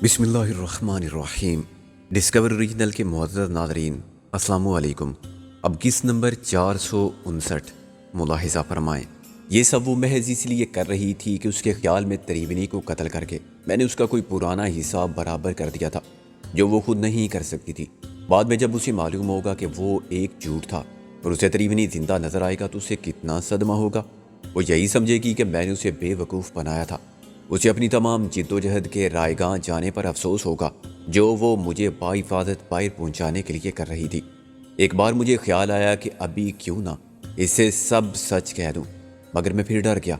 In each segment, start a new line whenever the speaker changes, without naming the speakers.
بسم اللہ الرحمن الرحیم۔ ڈسکور اوریجنل کے معزز ناظرین، السلام علیکم۔ اب کس نمبر 459 ملاحظہ فرمائیں۔ یہ سب وہ محض اس لیے کر رہی تھی کہ اس کے خیال میں تریونی کو قتل کر کے میں نے اس کا کوئی پرانا حساب برابر کر دیا تھا جو وہ خود نہیں کر سکتی تھی۔ بعد میں جب اسے معلوم ہوگا کہ وہ ایک جھوٹ تھا اور اسے تریونی زندہ نظر آئے گا تو اسے کتنا صدمہ ہوگا۔ وہ یہی سمجھے گی کہ میں نے اسے بے وقوف بنایا تھا۔ اسے اپنی تمام جد و جہد کے رائگاں جانے پر افسوس ہوگا جو وہ مجھے باحفاظت باہر پہنچانے کے لیے کر رہی تھی۔ ایک بار مجھے خیال آیا کہ ابھی کیوں نہ اسے سب سچ کہہ دوں، مگر میں پھر ڈر گیا۔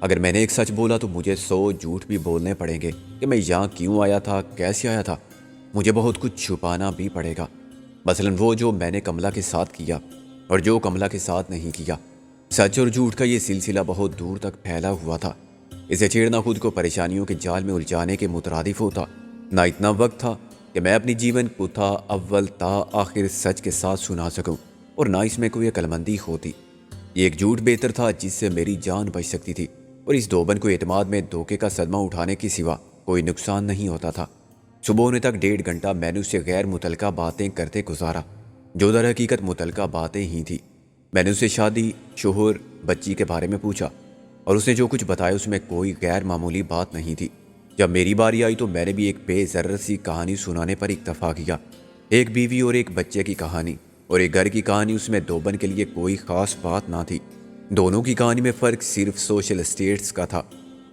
اگر میں نے ایک سچ بولا تو مجھے 100 جھوٹ بھی بولنے پڑیں گے کہ میں یہاں کیوں آیا تھا، کیسے آیا تھا۔ مجھے بہت کچھ چھپانا بھی پڑے گا، مثلاً وہ جو میں نے کملا کے ساتھ کیا اور جو کملا کے ساتھ نہیں کیا۔ سچ اور جھوٹ کا یہ سلسلہ بہت دور تک پھیلا ہوا تھا۔ اسے چھیڑنا خود کو پریشانیوں کے جال میں الجھانے کے مترادف ہوتا۔ نہ اتنا وقت تھا کہ میں اپنی جیون کو تھا اول تا آخر سچ کے ساتھ سنا سکوں، اور نہ اس میں کوئی عقلمندی ہوتی۔ یہ ایک جھوٹ بہتر تھا جس سے میری جان بچ سکتی تھی، اور اس دوبن کو اعتماد میں دھوکے کا صدمہ اٹھانے کے سوا کوئی نقصان نہیں ہوتا تھا۔ صبح ہونے تک 1.5 گھنٹہ میں نے اس سے غیر متعلقہ باتیں کرتے گزارا جو در حقیقت متعلقہ باتیں ہی تھیں۔ میں نے اسے شادی، شوہر، بچی کے بارے میں پوچھا، اور اس نے جو کچھ بتایا اس میں کوئی غیر معمولی بات نہیں تھی۔ جب میری باری آئی تو میں نے بھی ایک بے ضرر سی کہانی سنانے پر اکتفا کیا۔ ایک بیوی اور ایک بچے کی کہانی اور ایک گھر کی کہانی، اس میں دوبن کے لیے کوئی خاص بات نہ تھی۔ دونوں کی کہانی میں فرق صرف سوشل اسٹیٹس کا تھا۔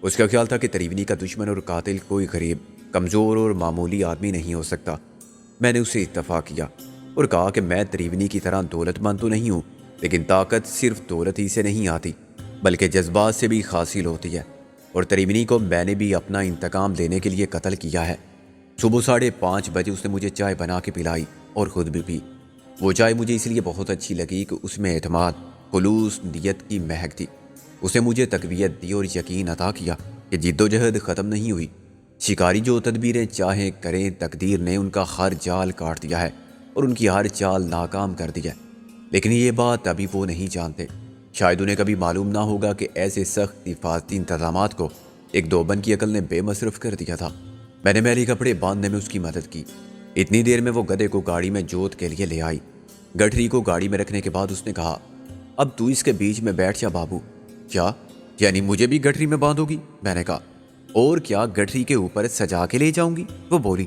اس کا خیال تھا کہ تریونی کا دشمن اور قاتل کوئی غریب، کمزور اور معمولی آدمی نہیں ہو سکتا۔ میں نے اسے اتفاق کیا اور کہا کہ میں تریونی کی طرح دولت مند تو نہیں ہوں، لیکن طاقت صرف دولت ہی سے نہیں آتی بلکہ جذبات سے بھی حاصل ہوتی ہے، اور تریونی کو میں نے بھی اپنا انتقام لینے کے لیے قتل کیا ہے۔ صبح 5:30 بجے اس نے مجھے چائے بنا کے پلائی اور خود بھی پی۔ وہ چائے مجھے اس لیے بہت اچھی لگی کہ اس میں اعتماد، خلوص نیت کی مہک تھی۔ اس نے مجھے تقویت دی اور یقین عطا کیا کہ جد و جہد ختم نہیں ہوئی۔ شکاری جو تدبیریں چاہیں کریں، تقدیر نے ان کا ہر جال کاٹ دیا ہے اور ان کی ہر چال ناکام کر دی ہے، لیکن یہ بات ابھی وہ نہیں جانتے۔ شاید انہیں کبھی معلوم نہ ہوگا کہ ایسے سخت حفاظتی انتظامات کو ایک دوبن کی عقل نے بے مصرف کر دیا تھا۔ میں نے میلی کپڑے باندھنے میں اس کی مدد کی۔ اتنی دیر میں وہ گدھے کو گاڑی میں جوت کے لیے لے آئی۔ گٹھری کو گاڑی میں رکھنے کے بعد اس نے کہا، اب تو اس کے بیچ میں بیٹھ جا بابو۔ کیا یعنی مجھے بھی گٹھری میں باندھو گی؟ میں نے کہا، اور کیا، گٹھری کے اوپر سجا کے لے جاؤں گی؟ وہ بولی،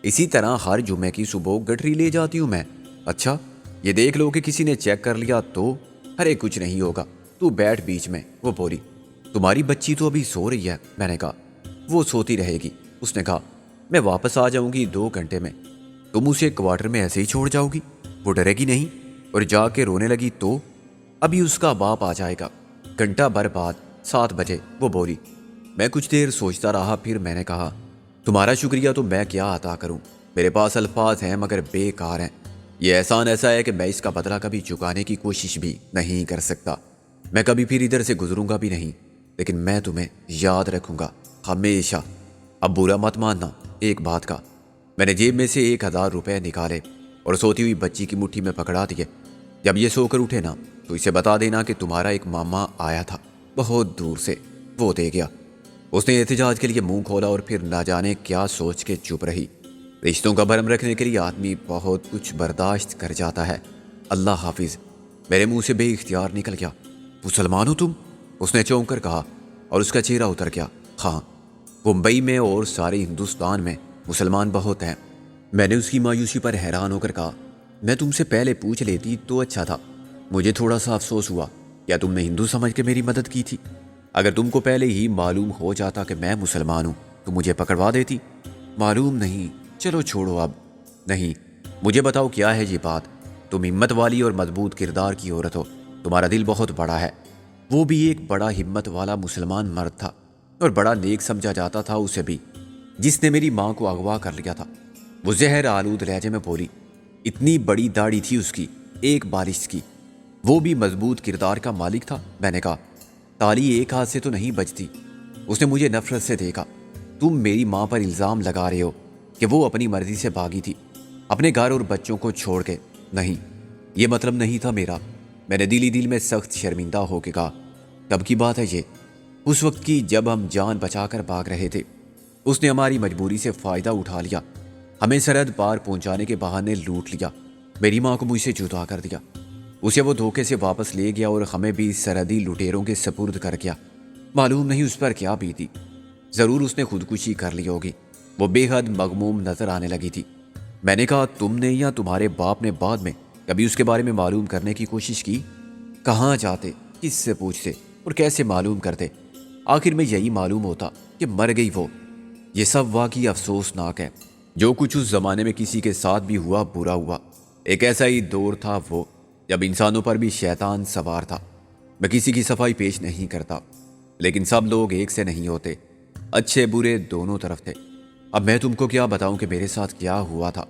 اسی طرح ہر جمعے کی صبح گٹھری لے جاتی ہوں میں۔ اچھا، یہ دیکھ لو کہ کسی نے چیک کر لیا تو؟ ارے کچھ نہیں ہوگا، تو بیٹھ بیچ میں۔ وہ بولی، تمہاری بچی تو ابھی سو رہی ہے۔ میں نے کہا، وہ سوتی رہے گی۔ اس نے کہا، میں واپس آ جاؤں گی 2 گھنٹے میں۔ تم اسے کوارٹر میں ایسے ہی چھوڑ جاؤ گی؟ وہ ڈرے گی نہیں اور جا کے رونے لگی تو؟ ابھی اس کا باپ آ جائے گا گھنٹہ بھر بعد 7 بجے۔ وہ بولی۔ میں کچھ دیر سوچتا رہا، پھر میں نے کہا، تمہارا شکریہ تو میں کیا عطا کروں، میرے پاس الفاظ ہیں مگر بے کار ہیں۔ یہ احسان ایسا ہے کہ میں اس کا بدلہ کبھی چکانے کی کوشش بھی نہیں کر سکتا۔ میں کبھی پھر ادھر سے گزروں گا بھی نہیں، لیکن میں تمہیں یاد رکھوں گا ہمیشہ۔ اب برا مت ماننا ایک بات کا۔ میں نے جیب میں سے 1000 روپے نکالے اور سوتی ہوئی بچی کی مٹھی میں پکڑا دیے۔ جب یہ سو کر اٹھے نا تو اسے بتا دینا کہ تمہارا ایک ماما آیا تھا بہت دور سے، وہ دے گیا۔ اس نے احتجاج کے لیے منہ کھولا اور پھر نہ جانے کیا سوچ کے چپ رہی۔ رشتوں کا بھرم رکھنے کے لیے آدمی بہت کچھ برداشت کر جاتا ہے۔ اللہ حافظ، میرے منہ سے بے اختیار نکل گیا۔ مسلمان ہو تم؟ اس نے چونک کر کہا اور اس کا چہرہ اتر گیا۔ ہاں، ممبئی میں اور سارے ہندوستان میں مسلمان بہت ہیں۔ میں نے اس کی مایوسی پر حیران ہو کر کہا، میں تم سے پہلے پوچھ لیتی تو اچھا تھا۔ مجھے تھوڑا سا افسوس ہوا، کیا تم نے ہندو سمجھ کے میری مدد کی تھی؟ اگر تم کو پہلے ہی معلوم ہو جاتا کہ میں مسلمان ہوں تو مجھے پکڑوا دیتی۔ معلوم نہیں، چلو چھوڑو اب۔ نہیں، مجھے بتاؤ کیا ہے یہ بات؟ تم ہمت والی اور مضبوط کردار کی عورت ہو، تمہارا دل بہت بڑا ہے۔ وہ بھی ایک بڑا ہمت والا مسلمان مرد تھا اور بڑا نیک سمجھا جاتا تھا اسے بھی، جس نے میری ماں کو اغوا کر لیا تھا۔ وہ زہر آلود لہجے میں بولی، اتنی بڑی داڑھی تھی اس کی، ایک بالش کی۔ وہ بھی مضبوط کردار کا مالک تھا۔ میں نے کہا، تالی ایک ہاتھ سے تو نہیں بجتی۔ اس نے مجھے نفرت سے دیکھا۔ تم میری ماں پر الزام لگا رہے ہو کہ وہ اپنی مرضی سے بھاگی تھی، اپنے گھر اور بچوں کو چھوڑ کے۔ نہیں، یہ مطلب نہیں تھا میرا۔ میں نے دل ہی دل میں سخت شرمندہ ہو کے کہا، کب کی بات ہے یہ؟ اس وقت کی جب ہم جان بچا کر بھاگ رہے تھے۔ اس نے ہماری مجبوری سے فائدہ اٹھا لیا، ہمیں سرحد پار پہنچانے کے بہانے لوٹ لیا، میری ماں کو مجھ سے جدا کر دیا، اسے وہ دھوکے سے واپس لے گیا اور ہمیں بھی سرحدی لٹیروں کے سپرد کر گیا۔ معلوم نہیں اس پر کیا بیتی، ضرور اس نے خودکشی کر لی ہوگی۔ وہ بے حد مغموم نظر آنے لگی تھی۔ میں نے کہا تم نے یا تمہارے باپ نے بعد میں کبھی اس کے بارے میں معلوم کرنے کی کوشش کی؟ کہاں جاتے، کس سے پوچھتے اور کیسے معلوم کرتے؟ آخر میں یہی معلوم ہوتا کہ مر گئی وہ۔ یہ سب واقعی افسوسناک ہے۔ جو کچھ اس زمانے میں کسی کے ساتھ بھی ہوا برا ہوا۔ ایک ایسا ہی دور تھا وہ جب انسانوں پر بھی شیطان سوار تھا۔ میں کسی کی صفائی پیش نہیں کرتا، لیکن سب لوگ ایک سے نہیں ہوتے، اچھے برے دونوں طرف تھے۔ اب میں تم کو کیا بتاؤں کہ میرے ساتھ کیا ہوا تھا۔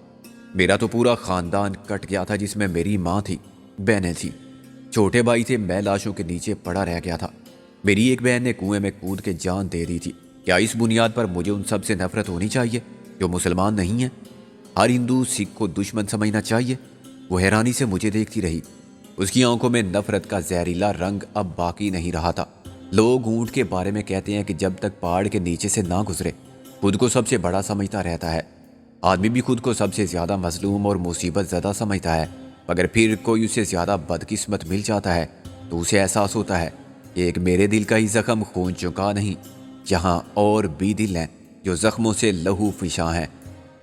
میرا تو پورا خاندان کٹ گیا تھا، جس میں میری ماں تھی، بہنیں تھی، چھوٹے بھائی تھے، میں لاشوں کے نیچے پڑا رہ گیا تھا۔ میری ایک بہن نے کنویں میں کود کے جان دے دی تھی۔ کیا اس بنیاد پر مجھے ان سب سے نفرت ہونی چاہیے جو مسلمان نہیں ہیں؟ ہر ہندو سکھ کو دشمن سمجھنا چاہیے؟ وہ حیرانی سے مجھے دیکھتی رہی۔ اس کی آنکھوں میں نفرت کا زہریلا رنگ اب باقی نہیں رہا تھا۔ لوگ اونٹ کے بارے میں کہتے ہیں کہ جب تک پہاڑ کے نیچے سے نہ گزرے خود کو سب سے بڑا سمجھتا رہتا ہے۔ آدمی بھی خود کو سب سے زیادہ مظلوم اور مصیبت زدہ سمجھتا ہے، مگر پھر کوئی اسے زیادہ بدقسمت مل جاتا ہے تو اسے احساس ہوتا ہے کہ ایک میرے دل کا ہی زخم خون چکا نہیں، یہاں اور بھی دل ہیں جو زخموں سے لہو فشاں ہیں۔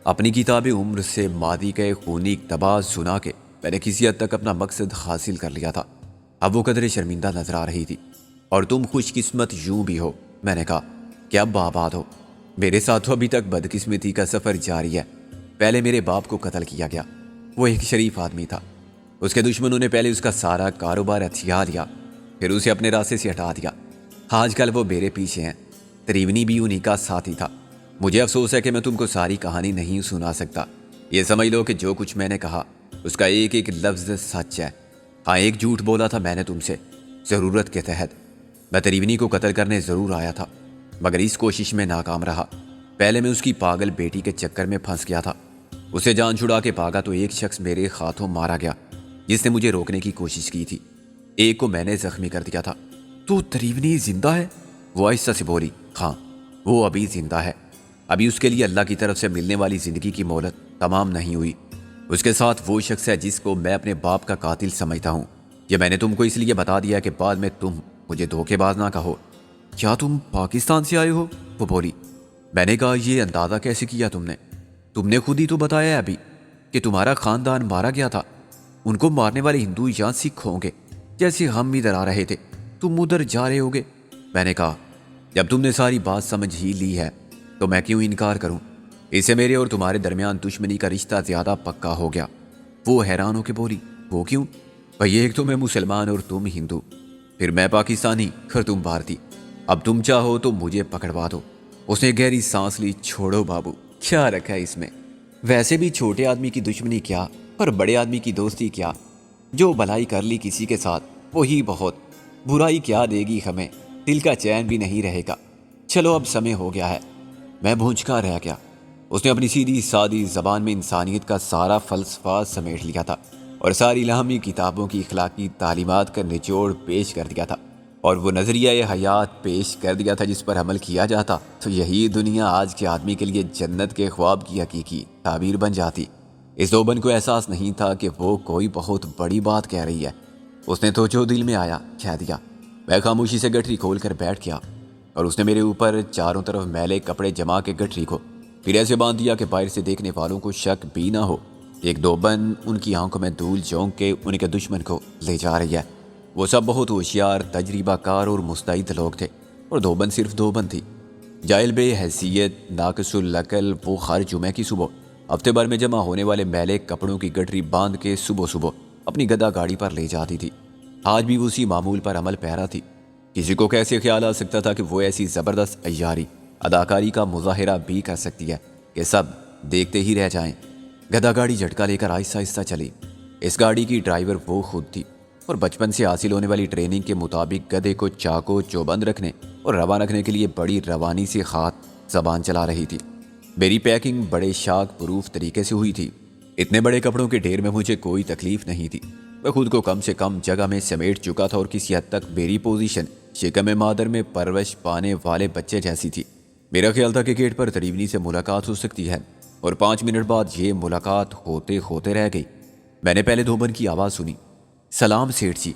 اپنی کتاب عمر سے ماضی کے خونی اقتباس سنا کے میں نے کسی حد تک اپنا مقصد حاصل کر لیا تھا۔ اب وہ قدرے شرمندہ نظر آ رہی تھی۔ اور تم خوش قسمت یوں بھی ہو، میں نے کہا، کہ اب آباد ہو۔ میرے ساتھ ابھی تک بدقسمتی کا سفر جاری ہے۔ پہلے میرے باپ کو قتل کیا گیا۔ وہ ایک شریف آدمی تھا۔ اس کے دشمنوں نے پہلے اس کا سارا کاروبار ہتھیا دیا، پھر اسے اپنے راستے سے ہٹا دیا۔ آج کل وہ میرے پیچھے ہیں۔ تریونی بھی انہی کا ساتھی تھا۔ مجھے افسوس ہے کہ میں تم کو ساری کہانی نہیں سنا سکتا۔ یہ سمجھ لو کہ جو کچھ میں نے کہا اس کا ایک ایک لفظ سچ ہے۔ ہاں، ایک جھوٹ بولا تھا میں نے تم سے، ضرورت کے تحت۔ میں تریونی کو قتل کرنے ضرور آیا تھا، مگر اس کوشش میں ناکام رہا۔ پہلے میں اس کی پاگل بیٹی کے چکر میں پھنس گیا تھا۔ اسے جان چھڑا کے بھاگا تو ایک شخص میرے ہاتھوں مارا گیا جس نے مجھے روکنے کی کوشش کی تھی۔ ایک کو میں نے زخمی کر دیا تھا۔ تو تریونی زندہ ہے؟ وہ آہستہ سے بولی۔ ہاں، وہ ابھی زندہ ہے۔ ابھی اس کے لیے اللہ کی طرف سے ملنے والی زندگی کی مہلت تمام نہیں ہوئی۔ اس کے ساتھ وہ شخص ہے جس کو میں اپنے باپ کا قاتل سمجھتا ہوں۔ یہ میں نے تم کو اس لیے بتا دیا کہ بعد میں تم مجھے دھوکے باز نہ کہو۔ کیا تم پاکستان سے آئے ہو؟ وہ بولی۔ میں نے کہا، یہ اندازہ کیسے کیا تم نے؟ تم نے خود ہی تو بتایا ہے ابھی کہ تمہارا خاندان مارا گیا تھا۔ ان کو مارنے والے ہندو یا سکھ ہوں گے، جیسے ہم ادھر آ رہے تھے تم ادھر جا رہے ہوگے۔ میں نے کہا، جب تم نے ساری بات سمجھ ہی لی ہے تو میں کیوں انکار کروں؟ اس سے میرے اور تمہارے درمیان دشمنی کا رشتہ زیادہ پکا ہو گیا۔ وہ حیران ہو کے بولی، وہ کیوں؟ بھئی، ایک تو میں مسلمان اور تم ہندو، پھر میں پاکستانی اور تم بھارتی۔ اب تم چاہو تو مجھے پکڑوا دو۔ اس نے گہری سانس لی۔ چھوڑو بابو، کیا رکھا ہے اس میں؟ ویسے بھی چھوٹے آدمی کی دشمنی کیا اور بڑے آدمی کی دوستی کیا؟ جو بھلائی کر لی کسی کے ساتھ وہی بہت، برائی کیا دے گی ہمیں؟ دل کا چین بھی نہیں رہے گا۔ چلو اب سمے ہو گیا ہے۔ میں بھونچکا رہ گیا۔ اس نے اپنی سیدھی سادی زبان میں انسانیت کا سارا فلسفہ سمیٹ لیا تھا اور ساری الہامی کتابوں کی اخلاقی تعلیمات کا نچوڑ پیش کر دیا تھا، اور وہ نظریہ حیات پیش کر دیا تھا جس پر عمل کیا جاتا تو یہی دنیا آج کے آدمی کے لیے جنت کے خواب کی حقیقی تعبیر بن جاتی۔ اس دوبن کو احساس نہیں تھا کہ وہ کوئی بہت بڑی بات کہہ رہی ہے۔ اس نے تو جو دل میں آیا کہہ دیا۔ میں خاموشی سے گٹھری کھول کر بیٹھ گیا اور اس نے میرے اوپر چاروں طرف میلے کپڑے جما کے گٹھری کو پھر ایسے باندھ دیا کہ باہر سے دیکھنے والوں کو شک بھی نہ ہو۔ ایک دوبن ان کی آنکھوں میں دھول جھونک کے ان کے دشمن کو لے جا رہی ہے۔ وہ سب بہت ہوشیار، تجربہ کار اور مستعد لوگ تھے، اور دوبن صرف دوبن تھی۔ جاہل بے حیثیت، ناقص العقل، وہ ہر جمعے کی صبح ہفتے بھر میں جمع ہونے والے میلے کپڑوں کی گٹری باندھ کے صبح صبح اپنی گدا گاڑی پر لے جاتی تھی۔ آج بھی وہ اسی معمول پر عمل پیرا تھی۔ کسی کو کیسے خیال آ سکتا تھا کہ وہ ایسی زبردست عیاری اداکاری کا مظاہرہ بھی کر سکتی ہے کہ سب دیکھتے ہی رہ جائیں۔ گدا گاڑی جھٹکا لے کر آہستہ آہستہ چلی۔ اس گاڑی کی ڈرائیور وہ خود تھی اور بچپن سے حاصل ہونے والی ٹریننگ کے مطابق گدھے کو چاقو چوبند رکھنے اور رواں رکھنے کے لیے بڑی روانی سے ہاتھ زبان چلا رہی تھی۔ میری پیکنگ بڑے شاک پروف طریقے سے ہوئی تھی۔ اتنے بڑے کپڑوں کے ڈھیر میں مجھے کوئی تکلیف نہیں تھی۔ میں خود کو کم سے کم جگہ میں سمیٹ چکا تھا اور کسی حد تک میری پوزیشن شکم مادر میں پرورش پانے والے بچے جیسی تھی۔ میرا خیال تھا کہ گیٹ پر تریونی سے ملاقات ہو سکتی ہے، اور 5 منٹ بعد یہ ملاقات ہوتے ہوتے رہ گئی۔ میں نے پہلے دھوبن کی آواز سنی، سلام سیٹھ جی۔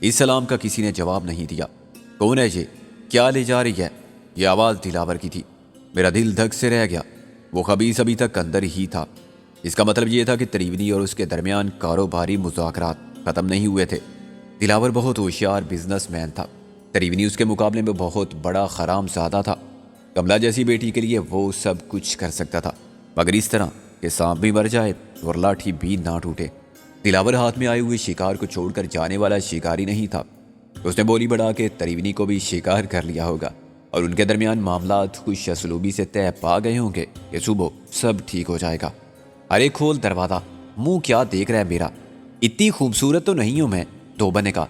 اس سلام کا کسی نے جواب نہیں دیا۔ کون ہے یہ؟ کیا لے جا رہی ہے؟ یہ آواز دلاور کی تھی۔ میرا دل دھک سے رہ گیا۔ وہ خبیث ابھی تک اندر ہی تھا۔ اس کا مطلب یہ تھا کہ تریونی اور اس کے درمیان کاروباری مذاکرات ختم نہیں ہوئے تھے۔ دلاور بہت ہوشیار بزنس مین تھا۔ تریونی اس کے مقابلے میں بہت بڑا حرام زادہ تھا۔ کملا جیسی بیٹی کے لیے وہ سب کچھ کر سکتا تھا، مگر اس طرح کہ سانپ بھی مر جائے اور لاٹھی بھی نہ ٹوٹے۔ دلاور ہاتھ میں آئے ہوئے شکار کو چھوڑ کر جانے والا شکاری نہیں تھا۔ اس نے بولی بڑھا کہ تریونی کو بھی شکار کر لیا ہوگا اور ان کے درمیان معاملات خوش اسلوبی سے طے پا گئے ہوں گے کہ صبح سب ٹھیک ہو جائے گا۔ ارے کھول دروازہ، منہ کیا دیکھ رہا ہے میرا؟ اتنی خوبصورت تو نہیں ہوں میں، دھوبن نے کہا۔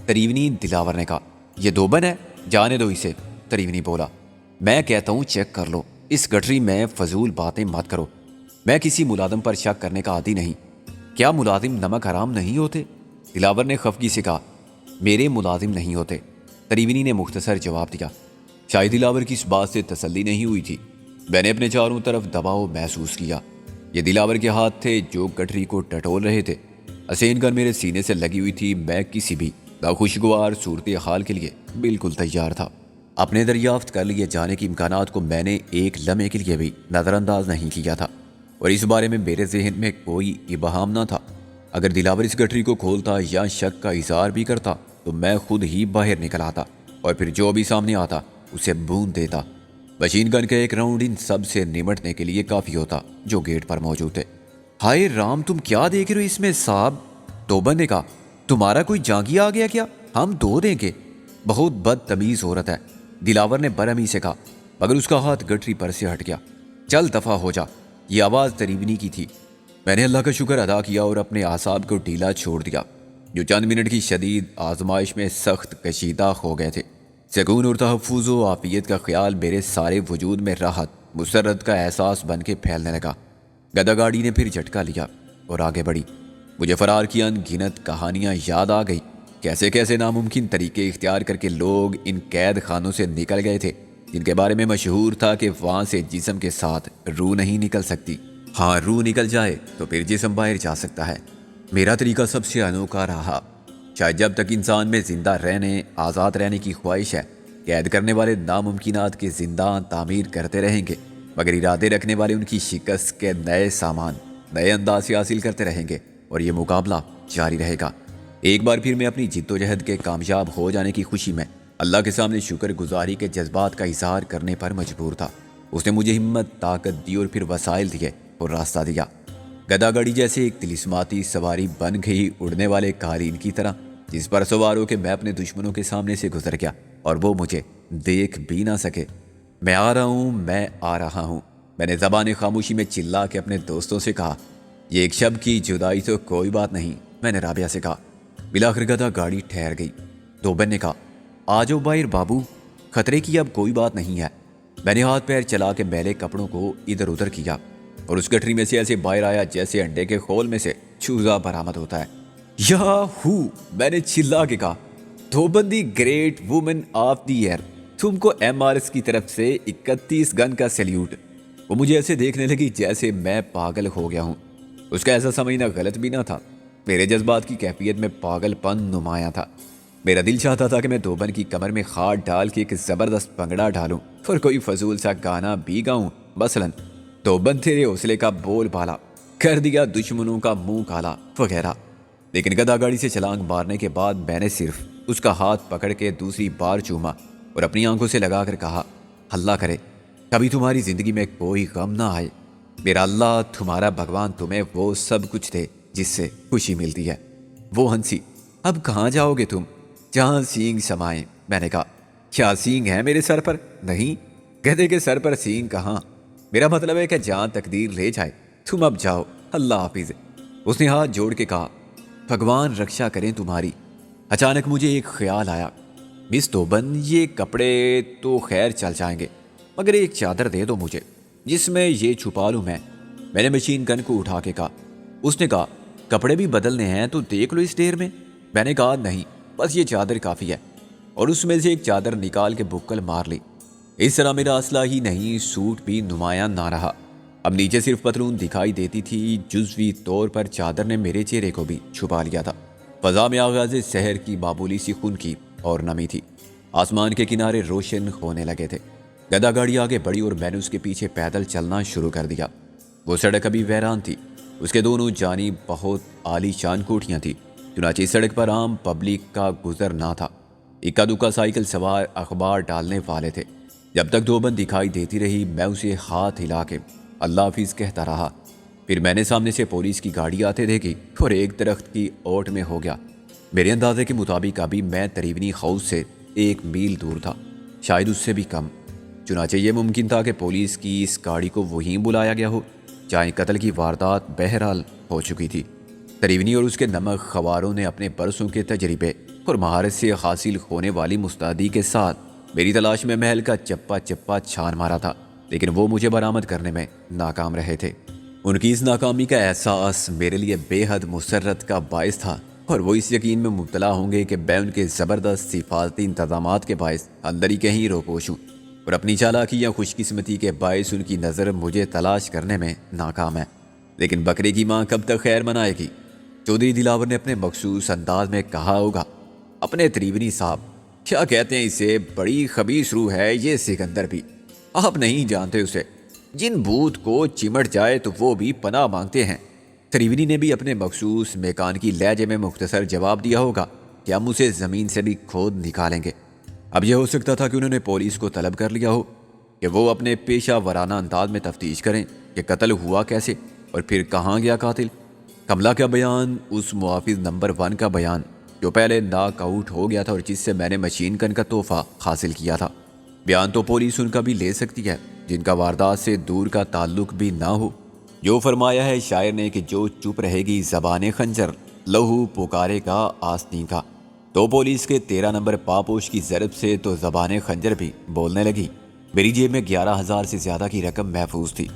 تریونی دلاور نے کہا، یہ دھوبن ہے، جانے دو اسے۔ تریونی بولا، میں کہتا ہوں چیک کر لو، اس گٹری میں فضول باتیں مت کرو۔ میں کسی ملازم پر شک کرنے کا عادی نہیں۔ کیا ملازم نمک حرام نہیں ہوتے؟ دلاور نے خفگی سے کہا، میرے ملازم نہیں ہوتے۔ تریونی نے مختصر جواب دیا۔ شاید دلاور کی اس بات سے تسلی نہیں ہوئی تھی۔ میں نے اپنے چاروں طرف دباؤ محسوس کیا۔ یہ دلاور کے ہاتھ تھے جو گٹری کو ٹٹول رہے تھے۔ حسین گن میرے سینے سے لگی ہوئی تھی۔ میں کسی بھی ناخوشگوار صورتحال کے لیے بالکل تیار تھا۔ اپنے دریافت کر لیے جانے کے امکانات کو میں نے ایک لمحے کے لیے بھی نظر انداز نہیں کیا تھا، اور اس بارے میں میرے ذہن میں کوئی ابہام نہ تھا۔ اگر دلاور اس گٹری کو کھولتا یا شک کا اظہار بھی کرتا تو میں خود ہی باہر نکل آتا اور پھر جو بھی سامنے آتا اسے بون دیتا۔ مشین گن کا ایک راؤنڈ ان سب سے نمٹنے کے لیے کافی ہوتا جو گیٹ پر موجود تھے۔ ہائے رام، تم کیا دیکھ رہے ہو اس میں صاحب؟ دھوبن نے کہا، تمہارا کوئی جانگی آ گیا کیا؟ ہم دھو دیں گے۔ بہت بدتمیز عورت ہے، دلاور نے برہمی سے کہا، مگر اس کا ہاتھ گٹری پر سے ہٹ گیا۔ چل دفع ہو جا۔ یہ آواز تریونی کی تھی۔ میں نے اللہ کا شکر ادا کیا اور اپنے اعصاب کو ڈھیلا چھوڑ دیا، جو چند منٹ کی شدید آزمائش میں سخت کشیدہ ہو گئے تھے۔ سکون اور تحفظ و عافیت کا خیال میرے سارے وجود میں راحت مسرت کا احساس بن کے پھیلنے لگا۔ گدا گاڑی نے پھر جھٹکا لیا اور آگے بڑھی۔ مجھے فرار کی ان گنت کہانیاں یاد آ گئی۔ کیسے کیسے ناممکن طریقے اختیار کر کے لوگ ان قید خانوں سے نکل گئے تھے جن کے بارے میں مشہور تھا کہ وہاں سے جسم کے ساتھ روح نہیں نکل سکتی۔ ہاں، روح نکل جائے تو پھر جسم باہر جا سکتا ہے۔ میرا طریقہ سب سے انوکھا رہا۔ شاید جب تک انسان میں زندہ رہنے، آزاد رہنے کی خواہش ہے، قید کرنے والے ناممکنات کے زندان تعمیر کرتے رہیں گے، مگر ارادے رکھنے والے ان کی شکست کے نئے سامان نئے انداز سے حاصل کرتے رہیں گے، اور یہ مقابلہ جاری رہے گا۔ ایک بار پھر میں اپنی جد و جہد کے کامیاب ہو جانے کی خوشی میں اللہ کے سامنے شکر گزاری کے جذبات کا اظہار کرنے پر مجبور تھا۔ اس نے مجھے ہمت، طاقت دی اور پھر وسائل دیے اور راستہ دیا۔ گدا گاڑی جیسے ایک طلسماتی سواری بن گئی، اڑنے والے قالین کی طرح، جس پر سوار ہو کے میں اپنے دشمنوں کے سامنے سے گزر گیا اور وہ مجھے دیکھ بھی نہ سکے۔ میں آ رہا ہوں، میں آ رہا ہوں، میں نے زبان خاموشی میں چلا کے اپنے دوستوں سے کہا۔ یہ ایک شب کی جدائی تو کوئی بات نہیں، میں نے رابعہ سے کہا۔ بلاخر گدا گاڑی ٹھہر گئی۔ دھوبن نے کہا، آ جاؤ باہر بابو، خطرے کی اب کوئی بات نہیں ہے۔ میں نے ہاتھ پیر چلا کے میلے کپڑوں کو ادھر ادھر کیا اور اس گٹری میں سے ایسے باہر آیا جیسے انڈے کے خول میں سے چوزا برآمد ہوتا ہے۔ یاہو، میں نے چلا کے کہا، دھوبن the great woman of the year, تم کو MRS کی طرف سے 31 گن کا سیلیوٹ۔ وہ مجھے ایسے دیکھنے لگی جیسے میں پاگل ہو گیا ہوں۔ اس کا ایسا سمجھنا غلط بھی نہ تھا۔ میرے جذبات کی کیفیت میں پاگل پن نمایاں تھا۔ میرا دل چاہتا تھا کہ میں دھوبن کی کمر میں ہاتھ ڈال کے ایک زبردست پنگڑا ڈالوں اور کوئی فضول سا گانا بھی گاؤں، مثلاً دھوبن تیرے حوصلے کا بول بالا، کر دیا دشمنوں کا منہ کالا وغیرہ۔ لیکن گدا گاڑی سے چھلانگ مارنے کے بعد میں نے صرف اس کا ہاتھ پکڑ کے دوسری بار چوما اور اپنی آنکھوں سے لگا کر کہا، اللہ کرے کبھی تمہاری زندگی میں کوئی غم نہ آئے۔ میرا اللہ، تمہارا بھگوان تمہیں وہ سب کچھ دے جس سے خوشی ملتی ہے۔ وہ ہنسی، اب کہاں جاؤ گے تم؟ جہاں سینگ سمائیں۔ میں نے کہا، کیا سینگ ہے میرے سر پر؟ نہیں، گدھے کے سر پر سینگ کہاں؟ میرا مطلب ہے کہ جہاں تقدیر لے جائے، تم اب جاؤ، اللہ حافظ۔ اس نے ہاتھ جوڑ کے کہا، بھگوان رکشا کریں تمہاری۔ اچانک مجھے ایک خیال آیا، مس دھوبن، یہ کپڑے تو خیر چل جائیں گے، مگر ایک چادر دے دو مجھے جس میں یہ چھپا لوں میں۔ میں نے مشین گن کو اٹھا کے کہا۔ اس نے کہا، کپڑے بھی بدلنے ہیں تو دیکھ لو اس ڈھیر میں۔ میں نے کہا، نہیں، بس یہ چادر کافی ہے، اور اس میں سے ایک چادر نکال کے بکل مار لی۔ اس طرح میرا اسلحہ ہی نہیں سوٹ بھی نمایاں نہ رہا۔ اب نیچے صرف پتلون دکھائی دیتی تھی، جزوی طور پر چادر نے میرے چہرے کو بھی چھپا لیا تھا۔ فضا میں آغاز شہر کی معمولی سی خنکی اور نمی تھی۔ آسمان کے کنارے روشن ہونے لگے تھے۔ گدا گاڑی آگے بڑھی اور میں نے اس کے پیچھے پیدل چلنا شروع کر دیا۔ وہ سڑک ابھی ویران تھی، اس کے دونوں جانب بہت عالی شان کوٹھیاں تھیں، چنانچہ اس سڑک پر عام پبلک کا گزر نہ تھا۔ اکا دکا سائیکل سوار اخبار ڈالنے والے تھے۔ جب تک دوبند دکھائی دیتی رہی میں اسے ہاتھ ہلا کے اللہ حافظ کہتا رہا۔ پھر میں نے سامنے سے پولیس کی گاڑی آتے دیکھی اور ایک درخت کی اوٹ میں ہو گیا۔ میرے اندازے کے مطابق ابھی میں تریونی ہاؤس سے 1 میل دور تھا، شاید اس سے بھی کم۔ چنانچہ یہ ممکن تھا کہ پولیس کی اس گاڑی کو وہیں بلایا گیا ہو جہاں قتل کی واردات بہرحال ہو چکی تھی۔ تریونی اور اس کے نمک خواروں نے اپنے برسوں کے تجربے اور مہارت سے حاصل ہونے والی مستعدی کے ساتھ میری تلاش میں محل کا چپا چپا چھان مارا تھا، لیکن وہ مجھے برآمد کرنے میں ناکام رہے تھے۔ ان کی اس ناکامی کا احساس میرے لیے بے حد مسرت کا باعث تھا، اور وہ اس یقین میں مبتلا ہوں گے کہ میں ان کے زبردست حفاظتی انتظامات کے باعث اندر ہی کہیں روپوش ہوں، اور اپنی چالاکی یا خوش قسمتی کے باعث ان کی نظر مجھے تلاش کرنے میں ناکام ہے۔ لیکن بکرے کی ماں کب تک خیر منائے گی؟ چودھری دلاور نے اپنے مخصوص انداز میں کہا ہوگا، اپنے تریونی صاحب، کیا کہتے ہیں اسے، بڑی خبیث روح ہے یہ سکندر بھی، آپ نہیں جانتے اسے، جن بھوت کو چمٹ جائے تو وہ بھی پناہ مانگتے ہیں۔ تریونی نے بھی اپنے مخصوص میکانکی لہجے میں مختصر جواب دیا ہوگا کہ ہم اسے زمین سے بھی کھود نکالیں گے۔ اب یہ ہو سکتا تھا کہ انہوں نے پولیس کو طلب کر لیا ہو کہ وہ اپنے پیشہ ورانہ انداز میں تفتیش کریں کہ قتل ہوا کیسے اور پھر کہاں گیا قاتل۔ کملا کا بیان اس محافظ نمبر 1 کا بیان جو پہلے ناک آؤٹ ہو گیا تھا اور جس سے میں نے مشین گن کا تحفہ حاصل کیا تھا۔ بیان تو پولیس ان کا بھی لے سکتی ہے جن کا واردات سے دور کا تعلق بھی نہ ہو۔ جو فرمایا ہے شاعر نے کہ جو چپ رہے گی زبان خنجر، لہو پکارے گا آستین کا، تو پولیس کے 13 نمبر پاپوش کی ضرب سے تو زبان خنجر بھی بولنے لگی۔ میری جیب میں 11,000 سے زیادہ کی رقم محفوظ تھی،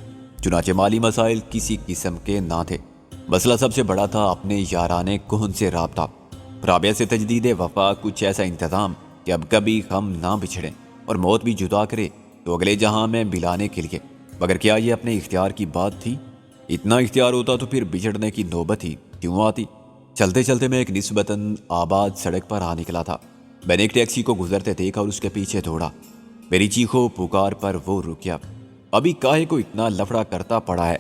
چنانچہ مالی مسائل کسی قسم کے نہ تھے۔ مسئلہ سب سے بڑا تھا اپنے یارانے کہن سے رابطہ، رابعہ سے تجدید وفا، کچھ ایسا انتظام کہ اب کبھی ہم نہ بچھڑیں اور موت بھی جدا کرے تو اگلے جہاں میں ملانے کے لیے۔ مگر کیا یہ اپنے اختیار کی بات تھی؟ اتنا اختیار ہوتا تو پھر بچھڑنے کی نوبت ہی کیوں آتی؟ چلتے چلتے میں ایک نسبتاً آباد سڑک پر آ نکلا تھا۔ میں نے ایک ٹیکسی کو گزرتے دیکھا اور اس کے پیچھے دوڑا۔ میری چیخو پکار پر وہ رک گیا۔ ابھی کاہے کو اتنا لفڑا کرتا پڑا ہے؟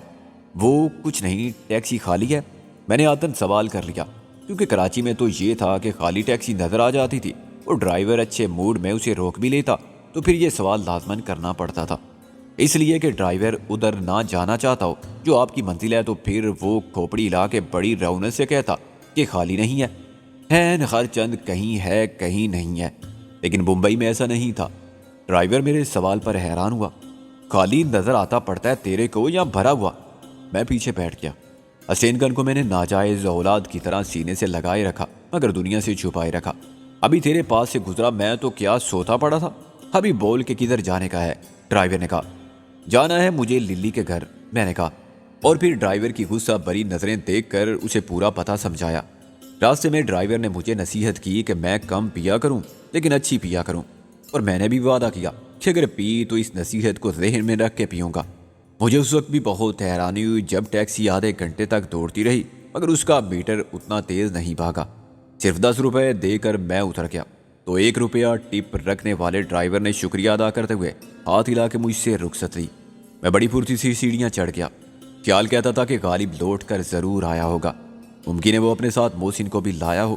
وہ کچھ نہیں، ٹیکسی خالی ہے، میں نے عادتاً سوال کر لیا، کیونکہ کراچی میں تو یہ تھا کہ خالی ٹیکسی نظر آ جاتی تھی اور ڈرائیور اچھے موڈ میں اسے روک بھی لیتا تو پھر یہ سوال لازماً کرنا پڑتا تھا، اس لیے کہ ڈرائیور ادھر نہ جانا چاہتا ہو جو آپ کی منزل ہے تو پھر وہ کھوپڑی لا کے بڑی رونق سے کہتا کہ خالی نہیں ہے ہر چند کہیں ہے کہیں نہیں ہے۔ لیکن ممبئی میں ایسا نہیں تھا۔ ڈرائیور میرے سوال پر حیران ہوا۔ خالی نظر آتا پڑتا ہے تیرے کو یا بھرا ہوا؟ میں پیچھے بیٹھ گیا۔ اسٹین گن کو میں نے ناجائز اولاد کی طرح سینے سے لگائے رکھا مگر دنیا سے چھپائے رکھا۔ ابھی تیرے پاس سے گزرا میں تو کیا سوتا پڑا تھا؟ ابھی بول کے کدھر جانے کا ہے؟ ڈرائیور نے کہا۔ جانا ہے مجھے للی کے گھر، میں نے کہا، اور پھر ڈرائیور کی غصہ بری نظریں دیکھ کر اسے پورا پتہ سمجھایا۔ راستے میں ڈرائیور نے مجھے نصیحت کی کہ میں کم پیا کروں لیکن اچھی پیا کروں، اور میں نے بھی وعدہ کیا کہ اگر پی تو اس نصیحت کو ذہن میں رکھ کے پیوں گا۔ مجھے اس وقت بھی بہت حیرانی ہوئی جب ٹیکسی آدھے گھنٹے تک دوڑتی رہی مگر اس کا میٹر اتنا تیز نہیں بھاگا۔ صرف 10 روپے دے کر میں اتر گیا تو 1 روپیہ ٹپ رکھنے والے ڈرائیور نے شکریہ ادا کرتے ہوئے ہاتھ ہلا کے مجھ سے رخصت لی۔ میں بڑی پھرتی سی سیڑھیاں چڑھ گیا۔ خیال کہتا تھا کہ غالب لوٹ کر ضرور آیا ہوگا، ممکن ہے وہ اپنے ساتھ محسن کو بھی لایا ہو۔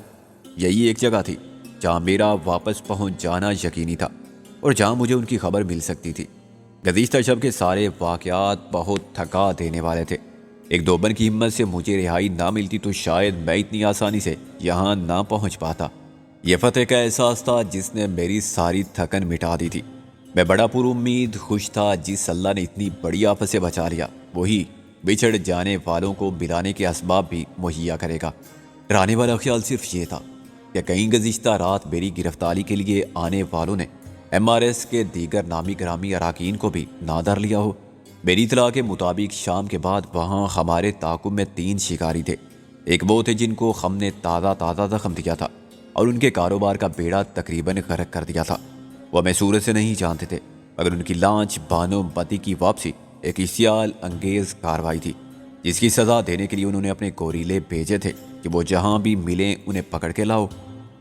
یہی ایک جگہ تھی جہاں میرا واپس پہنچ جانا یقینی تھا اور جہاں مجھے ان کی خبر مل سکتی تھی۔ گزشتہ شب کے سارے واقعات بہت تھکا دینے والے تھے۔ ایک دوبن کی ہمت سے مجھے رہائی نہ ملتی تو شاید میں اتنی آسانی سے یہاں نہ پہنچ پاتا۔ یہ فتح کا احساس تھا جس نے میری ساری تھکن مٹا دی تھی۔ میں بڑا پر امید خوش تھا جس اللہ نے اتنی بڑی آفت سے بچا لیا وہی بچھڑ جانے والوں کو ملانے کے اسباب بھی مہیا کرے گا۔ ڈرانے والا خیال صرف یہ تھا کہ کہیں گزشتہ رات میری گرفتاری کے لیے آنے والوں نے MRS کے دیگر نامی گرامی اراکین کو بھی نہ دھر لیا ہو۔ میری اطلاع کے مطابق شام کے بعد وہاں ہمارے تعاقب میں 3 شکاری تھے۔ ایک وہ تھے جن کو ہم نے تازہ زخم دیا تھا اور ان کے کاروبار کا بیڑا تقریباً غرق کر دیا تھا۔ وہ ہمیں صورت سے نہیں جانتے تھے مگر ان کی لانچ بانو متی کی واپسی ایک اشتعال انگیز کارروائی تھی، جس کی سزا دینے کے لیے انہوں نے اپنے گوریلے بھیجے تھے کہ وہ جہاں بھی ملیں انہیں پکڑ کے لاؤ۔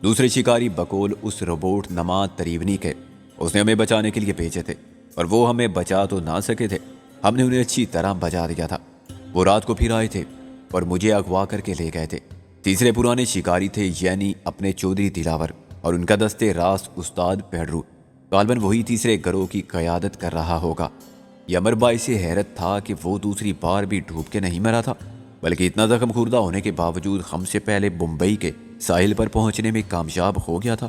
دوسرے شکاری بقول اس روبوٹ نما تریونی کے اس نے ہمیں بچانے کے لیے بھیجے تھے، اور وہ ہمیں بچا تو نہ سکے تھے، ہم نے انہیں اچھی طرح بچا دیا تھا۔ وہ رات کو پھر آئے تھے اور مجھے اغوا کر کے لے گئے تھے۔ تیسرے پرانے شکاری تھے، یعنی اپنے چودھری دلاور اور ان کا دستے راست استاد پیڈرو۔ غالباً وہی تیسرے گروہ کی قیادت کر رہا ہوگا۔ یہ امر باعث حیرت تھا کہ وہ دوسری بار بھی ڈوب کے نہیں مرا تھا، بلکہ اتنا زخم خوردہ ہونے کے باوجود ہم سے پہلے بمبئی کے ساحل پر پہنچنے میں کامیاب ہو گیا تھا۔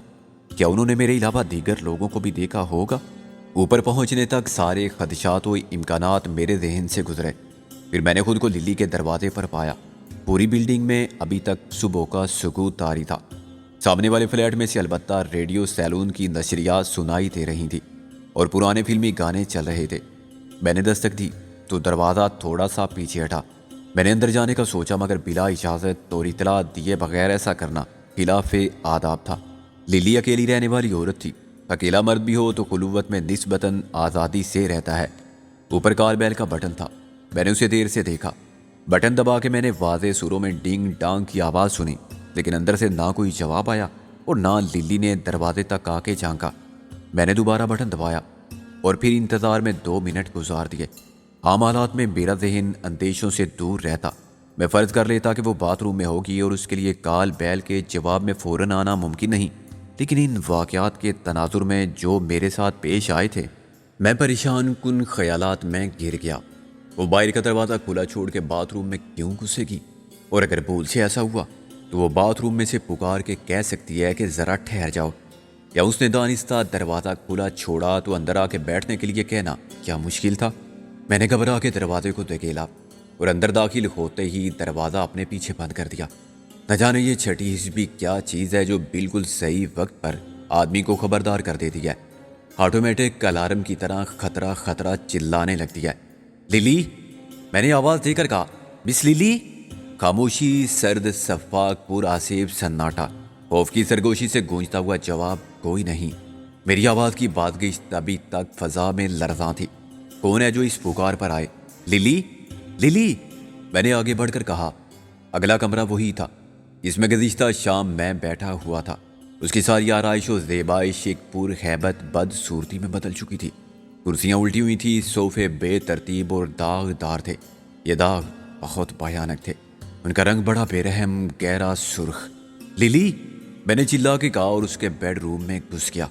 کیا انہوں نے میرے علاوہ دیگر لوگوں کو بھی دیکھا ہوگا؟ اوپر پہنچنے تک سارے خدشات و امکانات میرے ذہن سے گزرے۔ پھر میں نے خود کو للی کے دروازے پر پایا۔ پوری بلڈنگ میں ابھی تک صبح کا سکوت طاری تھا۔ سامنے والے فلیٹ میں سے البتہ ریڈیو سیلون کی نشریات سنائی دے رہی تھی اور پرانے فلمی گانے چل رہے تھے۔ میں نے دستک دی تو دروازہ تھوڑا سا پیچھے ہٹا۔ میں نے اندر جانے کا سوچا، مگر بلا اجازت اور اطلاع دیے بغیر ایسا کرنا خلاف آداب تھا۔ للی اکیلی رہنے والی عورت تھی۔ اکیلا مرد بھی ہو تو خلوت میں نسبتاً آزادی سے رہتا ہے۔ اوپر کال بیل کا بٹن تھا۔ میں نے اسے دیر سے دیکھا۔ بٹن دبا کے میں نے واضح سروں میں ڈینگ ڈانگ کی آواز سنی، لیکن اندر سے نہ کوئی جواب آیا اور نہ للی نے دروازے تک آ کے جھانکا۔ میں نے دوبارہ بٹن دبایا اور پھر انتظار میں 2 منٹ گزار دیے۔ عام حالات میں میرا ذہن اندیشوں سے دور رہتا۔ میں فرض کر لیتا کہ وہ باتھ روم میں ہوگی اور اس کے لیے کال بیل کے جواب میں فوراً آنا ممکن نہیں، لیکن ان واقعات کے تناظر میں جو میرے ساتھ پیش آئے تھے، میں پریشان کن خیالات میں گر گیا۔ وہ باہر کا دروازہ کھلا چھوڑ کے باتھ روم میں کیوں گھسے گی؟ اور اگر بھول سے ایسا ہوا تو وہ باتھ روم میں سے پکار کے کہہ سکتی ہے کہ ذرا ٹھہر جاؤ، یا اس نے دانستہ دروازہ کھلا چھوڑا تو اندر آ کے بیٹھنے کے لیے کہنا کیا مشکل تھا؟ میں نے گھبرا کے دروازے کو دھکیلا اور اندر داخل ہوتے ہی دروازہ اپنے پیچھے بند کر دیا۔ نہ جانے یہ چھٹی حسبی کیا چیز ہے جو بالکل صحیح وقت پر آدمی کو خبردار کر دیتی ہے۔ آٹومیٹک الارم کی طرح خطرہ خطرہ چلانے لگتی ہے۔ للی، میں نے آواز دے کر کہا، مس للی۔ خاموشی، سرد شفاق پر آصف سناٹا، خوف کی سرگوشی سے گونجتا ہوا جواب کوئی نہیں۔ میری آواز کی بازگشت ابھی تک فضا میں لرزاں تھی۔ کون ہے جو اس پکار پر آئے؟ للی، للی، میں نے آگے بڑھ کر کہا۔ اگلا کمرہ وہی تھا جس میں گزشتہ شام میں بیٹھا ہوا تھا۔ اس کی ساری آرائش و زیبائش ایک پر ہیبت بد صورتی میں بدل چکی تھی۔ کرسیاں الٹی ہوئی تھی، صوفے بے ترتیب اور داغ دار تھے۔ یہ داغ بہت بھیانک تھے۔ ان کا رنگ بڑا بے رحم گہرا سرخ۔ للی، میں نے چلا کے کہا اور اس کے بیڈ روم میں گھس گیا۔